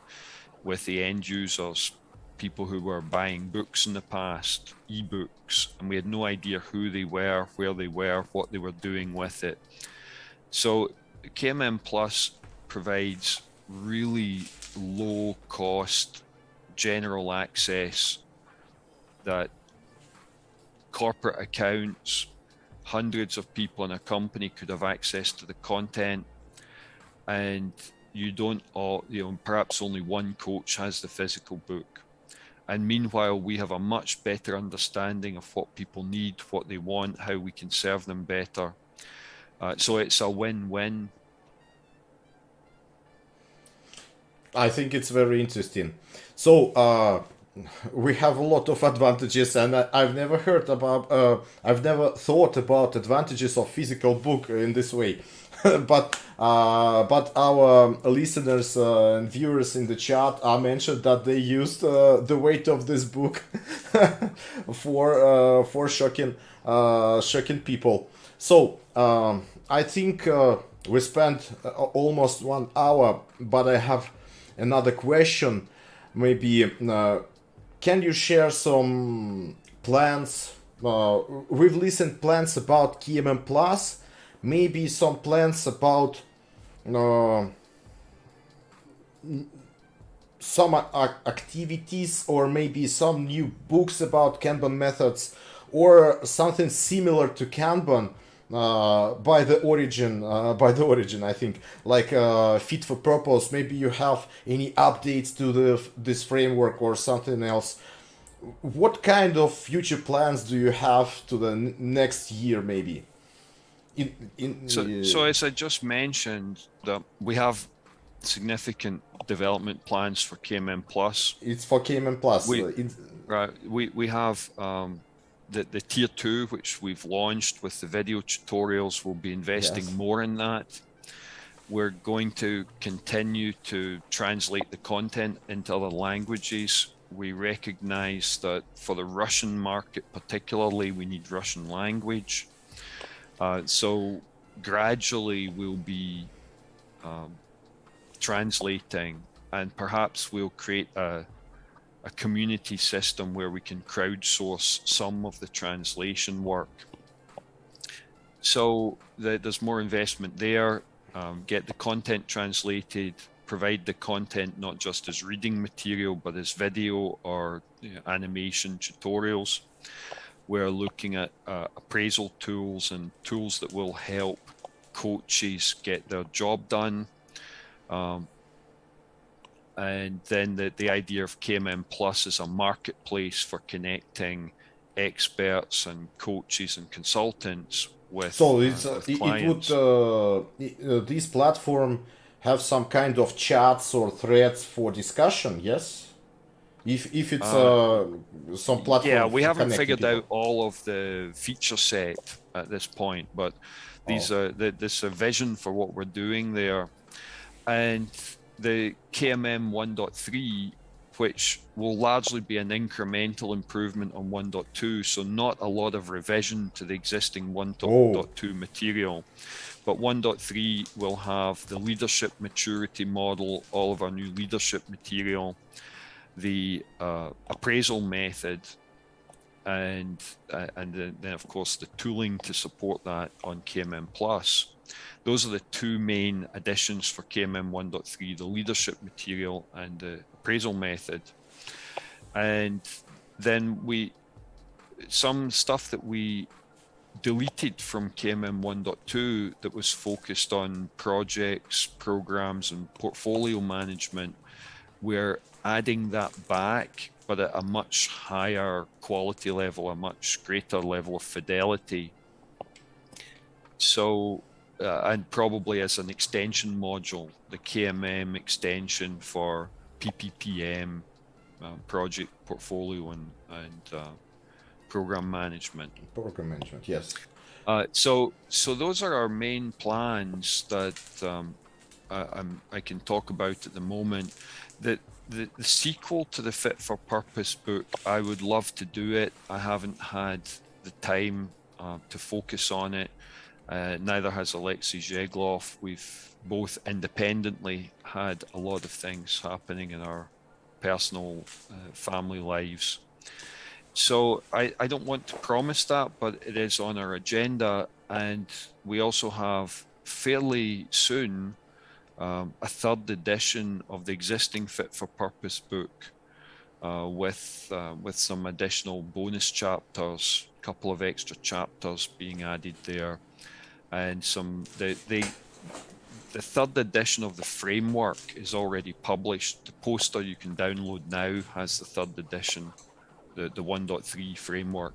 Speaker 2: the end users, people who were buying books in the past, ebooks, and we had no idea who they were, where they were, what they were doing with it. So KMM Plus provides really low cost general access that corporate accounts, hundreds of people in a company could have access to the content, and you don't all, perhaps only one coach has the physical book. And meanwhile, we have a much better understanding of what people need, what they want, how we can serve them better. So it's a win-win.
Speaker 1: I think it's very interesting. So we have a lot of advantages, and I've never thought about advantages of physical book in this way. but our listeners and viewers in the chat mentioned that they used the weight of this book for shocking people. So I think we spent almost 1 hour, but I have another question. Maybe can you share some plans? We've listened plans about KMM Plus. Maybe some plans about some activities, or maybe some new books about Kanban methods, or something similar to Kanban by the origin, I think, like fit for purpose. Maybe you have any updates to this framework or something else. What kind of future plans do you have to the next year, maybe?
Speaker 2: So as I just mentioned, that we have significant development plans for KMM Plus.
Speaker 1: It's for KMM Plus.
Speaker 2: We have the tier 2, which we've launched with the video tutorials. We'll be investing more in that. We're going to continue to translate the content into other languages. We recognize that for the Russian market particularly, we need Russian language. So gradually we'll be translating, and perhaps we'll create a community system where we can crowdsource some of the translation work. So there's more investment there. Get the content translated, provide the content not just as reading material, but as video or animation tutorials. We're looking at appraisal tools and tools that will help coaches get their job done. And then the idea of KMM Plus is a marketplace for connecting experts and coaches and consultants with clients.
Speaker 1: Would this platform have some kind of chats or threads for discussion? Yes. If it's some platform.
Speaker 2: Yeah, we haven't figured out all of the feature set at this point, but these are this a vision for what we're doing there. And the KMM 1.3, which will largely be an incremental improvement on 1.2, so not a lot of revision to the existing 1.2 material. But 1.3 will have the leadership maturity model, all of our new leadership material, the appraisal method, and then of course the tooling to support that on KMM Plus. Those are the two main additions for KMM 1.3, the leadership material and the appraisal method. And then some stuff that we deleted from KMM 1.2 that was focused on projects, programs, and portfolio management, we're adding that back, but at a much higher quality level, a much greater level of fidelity. So, and probably as an extension module, the KMM extension for PPPM, project portfolio and program management.
Speaker 1: Program management, yes.
Speaker 2: So those are our main plans that I can talk about at the moment. The sequel to the Fit for Purpose book, I would love to do it. I haven't had the time to focus on it. Neither has Alexei Zheglov. We've both independently had a lot of things happening in our personal family lives. So I don't want to promise that, but it is on our agenda. And we also have fairly soon a third edition of the existing Fit for Purpose book with some additional bonus chapters, a couple of extra chapters being added there. And the third edition of the framework is already published. The poster you can download now has the third edition, the 1.3 framework.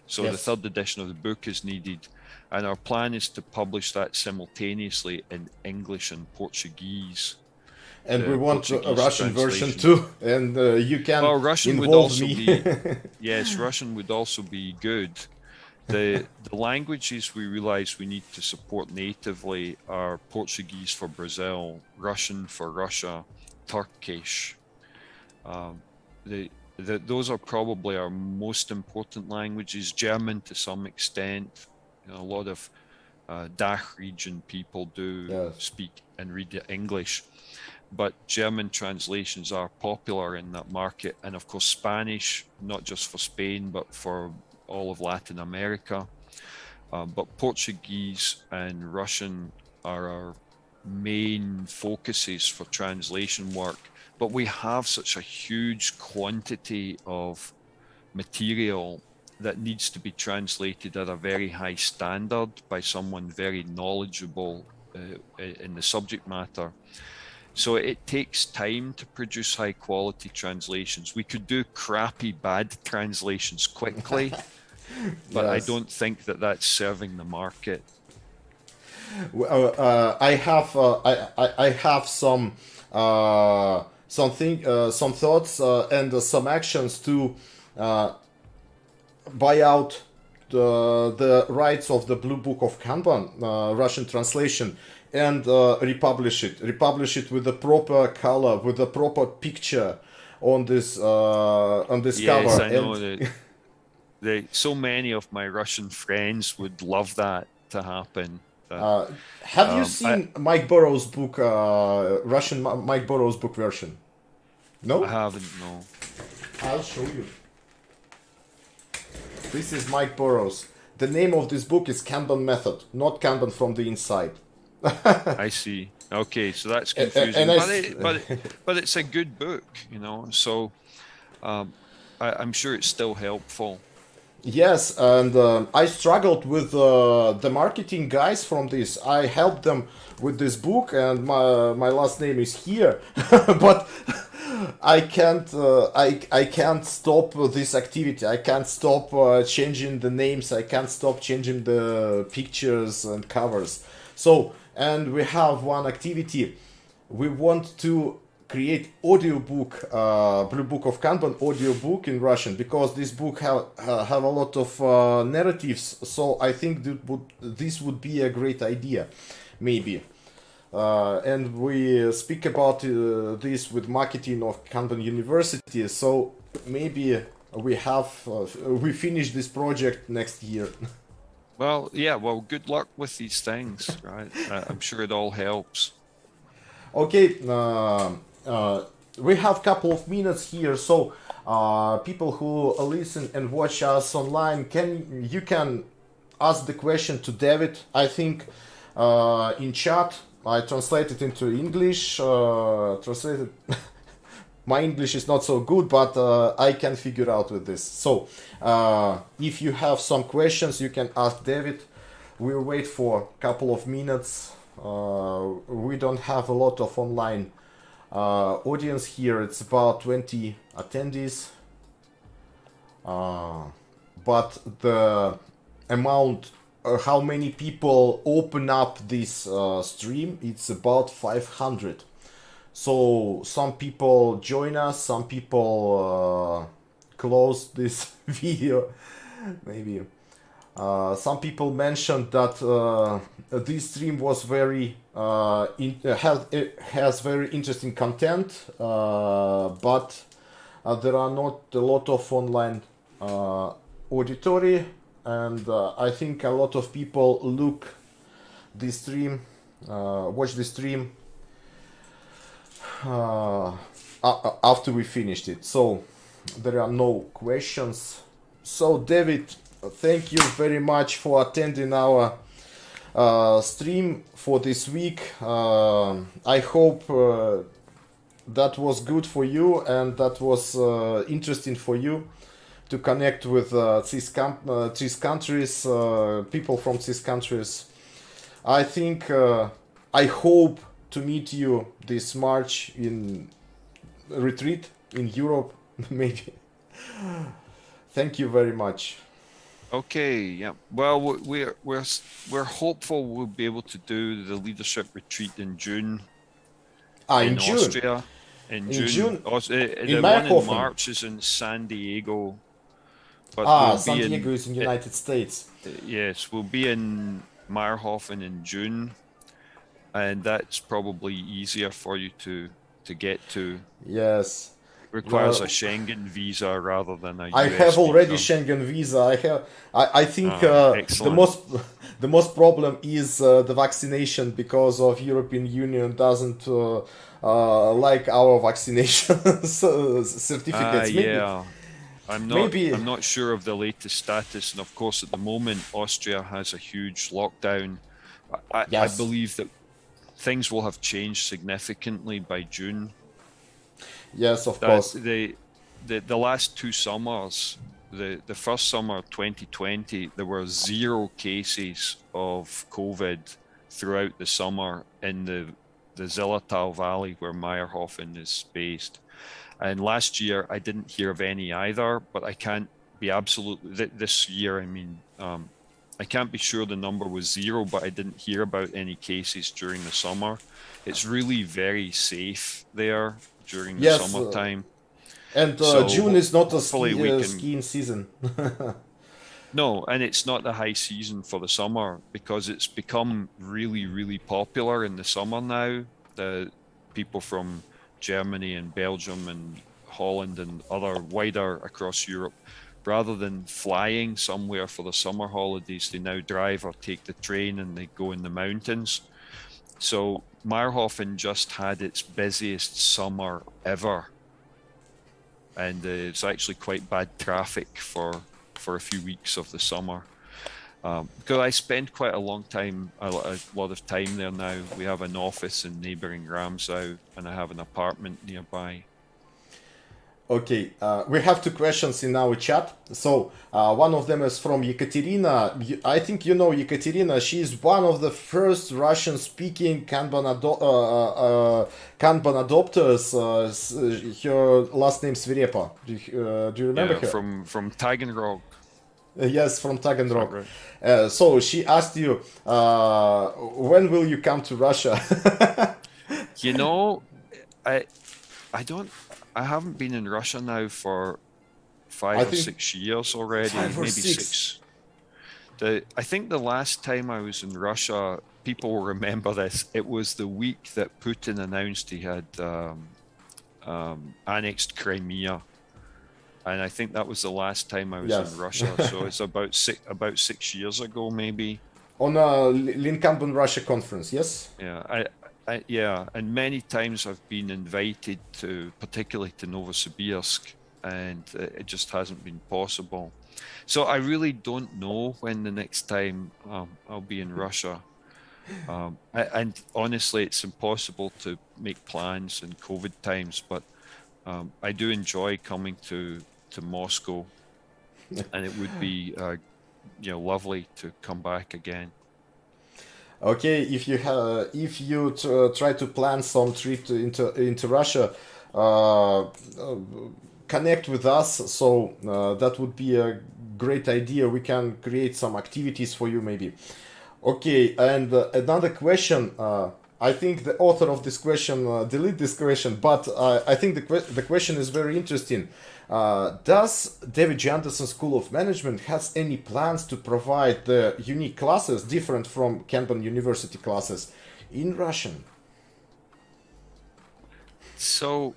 Speaker 2: So yes. The third edition of the book is needed, and our plan is to publish that simultaneously in English and Portuguese.
Speaker 1: And we want a Russian version too, and you can
Speaker 2: Russian
Speaker 1: involve
Speaker 2: would also
Speaker 1: me.
Speaker 2: Yes, Russian would also be good. The languages we realize we need to support natively are Portuguese for Brazil, Russian for Russia, Turkish. Those are probably our most important languages. German to some extent. A lot of DACH region people do speak and read English, but German translations are popular in that market. And of course, Spanish, not just for Spain, but for all of Latin America. But Portuguese and Russian are our main focuses for translation work. But we have such a huge quantity of material that needs to be translated at a very high standard by someone very knowledgeable in the subject matter. So it takes time to produce high quality translations. We could do crappy, bad translations quickly, but I don't think that that's serving the market.
Speaker 1: I have some thoughts and some actions to buy out the rights of the Blue Book of Kanban, Russian translation, and republish it with the proper color, with the proper picture on this cover.
Speaker 2: Yes, I know that. So many of my Russian friends would love that to happen.
Speaker 1: Have you seen Mike Burrows' book, Russian Mike Burrows' book version? No?
Speaker 2: I haven't, no.
Speaker 1: I'll show you. This is Mike Burrows. The name of this book is Kanban Method, not Kanban from the inside.
Speaker 2: I see. Okay, so that's confusing. But it's a good book, you know, so I'm sure it's still helpful.
Speaker 1: Yes, and I struggled with the marketing guys from this. I helped them with this book, and my last name is here, but I can't stop this activity. I can't stop changing the names. I can't stop changing the pictures and covers. So, and we have one activity. We want to create audiobook, Blue Book of Kanban audiobook in Russian, because this book have a lot of narratives. So I think this would be a great idea, maybe. And we speak about this with marketing of Kanban University. So maybe we finish this project next year.
Speaker 2: Well, yeah. Well, good luck with these things, right? I'm sure it all helps.
Speaker 1: Okay. We have a couple of minutes here, so people who listen and watch us online, you can ask the question to David. I think in chat I translated into English. Translated. My English is not so good, but I can figure out with this. So if you have some questions, you can ask David. We'll wait for a couple of minutes. We don't have a lot of online audience here. It's about 20 attendees, but the amount, how many people open up this stream, it's about 500. So some people join us, some people close this video, maybe. Some people mentioned that this stream was has very interesting content, but there are not a lot of online auditory, and I think a lot of people watch this stream after we finished it. So there are no questions. So David, thank you very much for attending our stream for this week. I hope that was good for you and that was interesting for you to connect with these countries, people from these countries. I think I hope to meet you this March in retreat in Europe, maybe. Thank you very much.
Speaker 2: Okay, yeah. Well, we're hopeful we'll be able to do the leadership retreat in June.
Speaker 1: In June.
Speaker 2: Austria. In June. The one in March is in San Diego. But
Speaker 1: San Diego is in United States.
Speaker 2: Yes, we'll be in Meyerhofen in June, and that's probably easier for you to get to.
Speaker 1: Yes.
Speaker 2: Requires a Schengen visa rather than a US
Speaker 1: I have already
Speaker 2: visa.
Speaker 1: Schengen visa. I think the most problem is the vaccination, because of European Union doesn't like our vaccination certificates.
Speaker 2: Yeah. I'm not sure of the latest status, and of course at the moment Austria has a huge lockdown. I believe that things will have changed significantly by June.
Speaker 1: Yes, of course.
Speaker 2: The last two summers, the first summer 2020, there were 0 cases of COVID throughout the summer in the Zillertal Valley where Meyerhofen is based. And last year I didn't hear of any either, but I can't be absolutely, this year, I mean, I can't be sure the number was 0, but I didn't hear about any cases during the summer. It's really very safe there during the summertime.
Speaker 1: And
Speaker 2: So
Speaker 1: June is not a
Speaker 2: hopefully
Speaker 1: skiing season.
Speaker 2: No, and it's not the high season for the summer because it's become really, really popular in the summer now. The people from Germany and Belgium and Holland and other wider across Europe, rather than flying somewhere for the summer holidays, they now drive or take the train and they go in the mountains. So Meyerhofen just had its busiest summer ever. And it's actually quite bad traffic for a few weeks of the summer. Because I spend quite a lot of time there now. We have an office in neighboring Ramsau and I have an apartment nearby.
Speaker 1: Okay, we have 2 questions in our chat. So one of them is from Yekaterina. I think you know Yekaterina. She is one of the first Russian-speaking Kanban adopters. Her last name is Sverepa. Do you remember her?
Speaker 2: From Taganrog.
Speaker 1: Yes, from Taganrog.
Speaker 2: Right.
Speaker 1: So she asked you, when will you come to Russia?
Speaker 2: You know, I haven't been in Russia now for 5 or 6 years already, maybe 6. I think the last time I was in Russia, people will remember this. It was the week that Putin announced he had annexed Crimea, and I think that was the last time I was in Russia. So it's about 6 years ago, maybe. On
Speaker 1: a Lincoln Russia conference, yes.
Speaker 2: Yeah, and many times I've been invited to, particularly to Novosibirsk, and it just hasn't been possible. So I really don't know when the next time I'll be in Russia. And honestly, it's impossible to make plans in COVID times, but I do enjoy coming to Moscow, and it would be lovely to come back again.
Speaker 1: Okay, if you try to plan some trip into Russia, connect with us. So that would be a great idea. We can create some activities for you, maybe. Okay, and another question. I think the author of this question deleted this question, but I think the question is very interesting. Does Дэвид Андерсон School of Management has any plans to provide the unique classes different from Kanban University classes in Russian?
Speaker 2: So,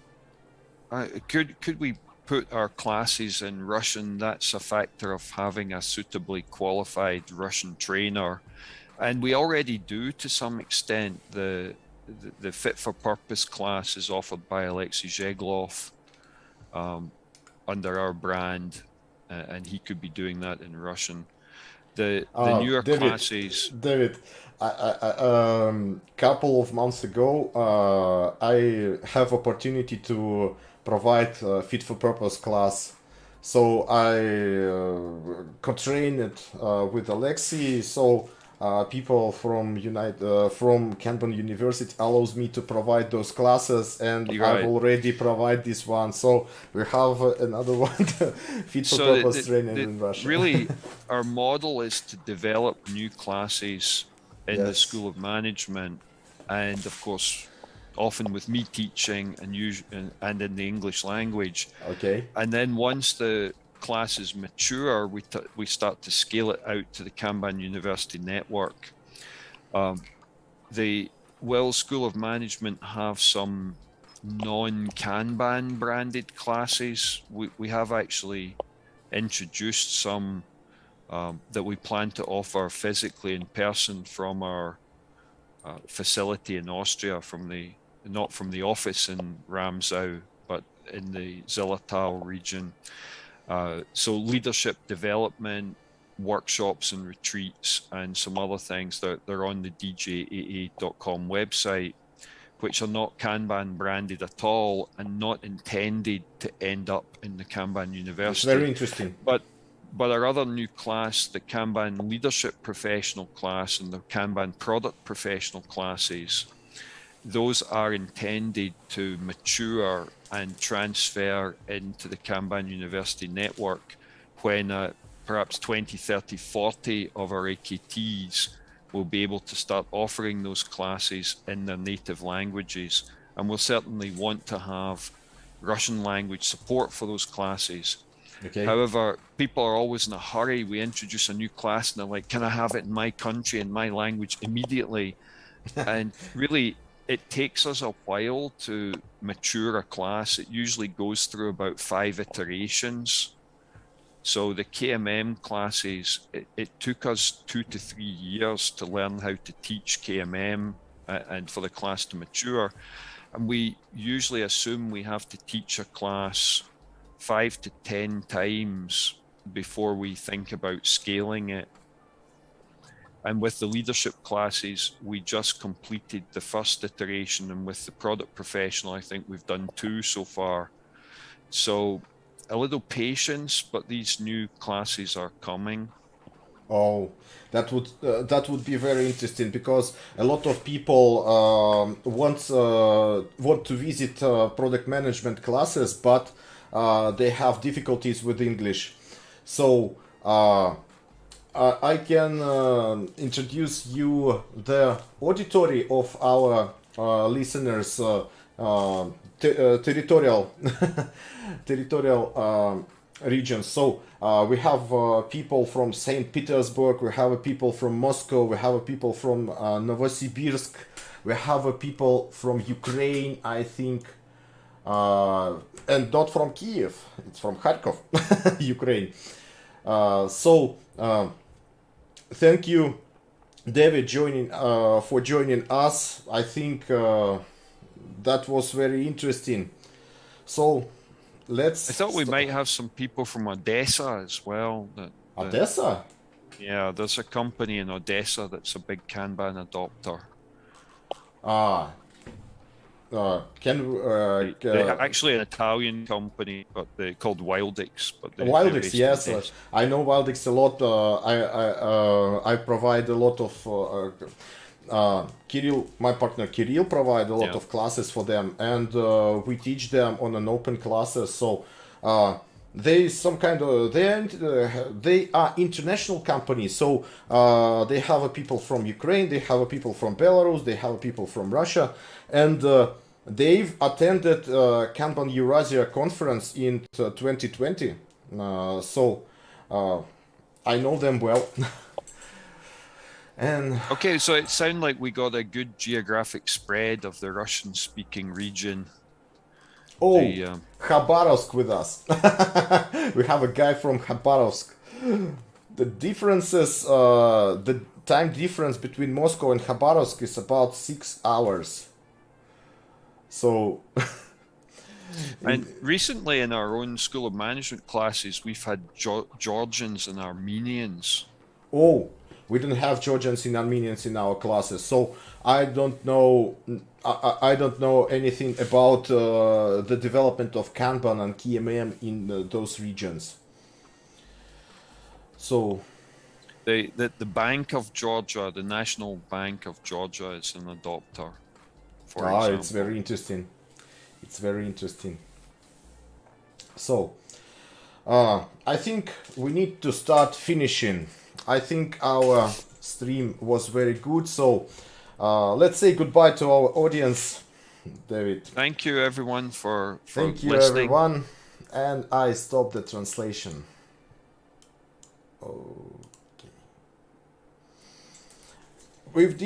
Speaker 2: could we put our classes in Russian? That's a factor of having a suitably qualified Russian trainer. And we already do to some extent. The Fit for Purpose class is offered by Alexei Zheglov under our brand, and he could be doing that in Russian. The newer classes...
Speaker 1: David, a couple of months ago, I have opportunity to provide a Fit for Purpose class. So I co-trained it with Alexei. So people from Kanban University allows me to provide those classes, and I've already provided this one. So we have another one, Fit for Purpose training in Russia.
Speaker 2: Really, our model is to develop new classes in the School of Management, and of course, often with me teaching and in the English language.
Speaker 1: Okay.
Speaker 2: And then once the classes mature, we start to scale it out to the Kanban University network. The School of Management have some non-Kanban branded classes. We have actually introduced some that we plan to offer physically in person from our facility in Austria, not from the office in Ramsau, but in the Zillertal region. So leadership development, workshops and retreats, and some other things that they're on the djaa.com website. which are not Kanban branded at all and not intended to end up in the Kanban University.
Speaker 1: It's very interesting.
Speaker 2: But our other new class, the Kanban Leadership Professional class and the Kanban Product Professional classes, those are intended to mature and transfer into the Kanban University network when perhaps 20, 30, 40 of our AKTs will be able to start offering those classes in their native languages. And we'll certainly want to have Russian language support for those classes.
Speaker 1: Okay.
Speaker 2: However, people are always in a hurry. We introduce a new class and they're like, can I have it in my country, in my language immediately? And really, it takes us a while to mature a class. It usually goes through about 5 iterations. So the KMM classes, it took us 2 to 3 years to learn how to teach KMM and for the class to mature. And we usually assume we have to teach a class 5 to 10 times before we think about scaling it. And with the leadership classes, we just completed the first iteration, and with the product professional, I think we've done 2 so far. So a little patience, but these new classes are coming.
Speaker 1: Oh, that would be very interesting, because a lot of people want to visit product management classes, but they have difficulties with English. So I can introduce you the auditory of our listeners, territorial regions. So we have people from St. Petersburg, we have people from Moscow, we have people from Novosibirsk, we have people from Ukraine, I think, and not from Kiev, it's from Kharkov, Ukraine. So thank you, David, for joining us. I think that was very interesting. So I
Speaker 2: thought we might have some people from Odessa as well.
Speaker 1: Odessa?
Speaker 2: Yeah, there's a company in Odessa that's a big Kanban adopter. They're actually an Italian company, but they're called Wildix. But
Speaker 1: Wildix, yes, I know Wildix a lot. I provide a lot of Kirill, my partner Kirill, provide a lot of classes for them, and we teach them on an open classes. So they are international companies. So they have people from Ukraine, they have people from Belarus, they have people from Russia, and they've attended Kanban Eurasia conference in 2020. So I know them well. And
Speaker 2: okay, so it sounds like we got a good geographic spread of the Russian-speaking region.
Speaker 1: Oh, Khabarovsk with us. We have a guy from Khabarovsk. The differences, the time difference between Moscow and Khabarovsk is about 6 hours. So,
Speaker 2: and recently in our own School of Management classes, we've had Georgians and Armenians.
Speaker 1: Oh, we don't have Georgians and Armenians in our classes, so I don't know. I don't know anything about the development of Kanban and KMM in those regions. So,
Speaker 2: the Bank of Georgia, the National Bank of Georgia, is an adopter. For example.
Speaker 1: It's very interesting. It's very interesting. So, I think we need to start finishing. I think our stream was very good. So, let's say goodbye to our audience, David.
Speaker 2: Thank you, everyone, for
Speaker 1: Thank you,
Speaker 2: listening.
Speaker 1: everyone. And I stop the translation. Okay. We've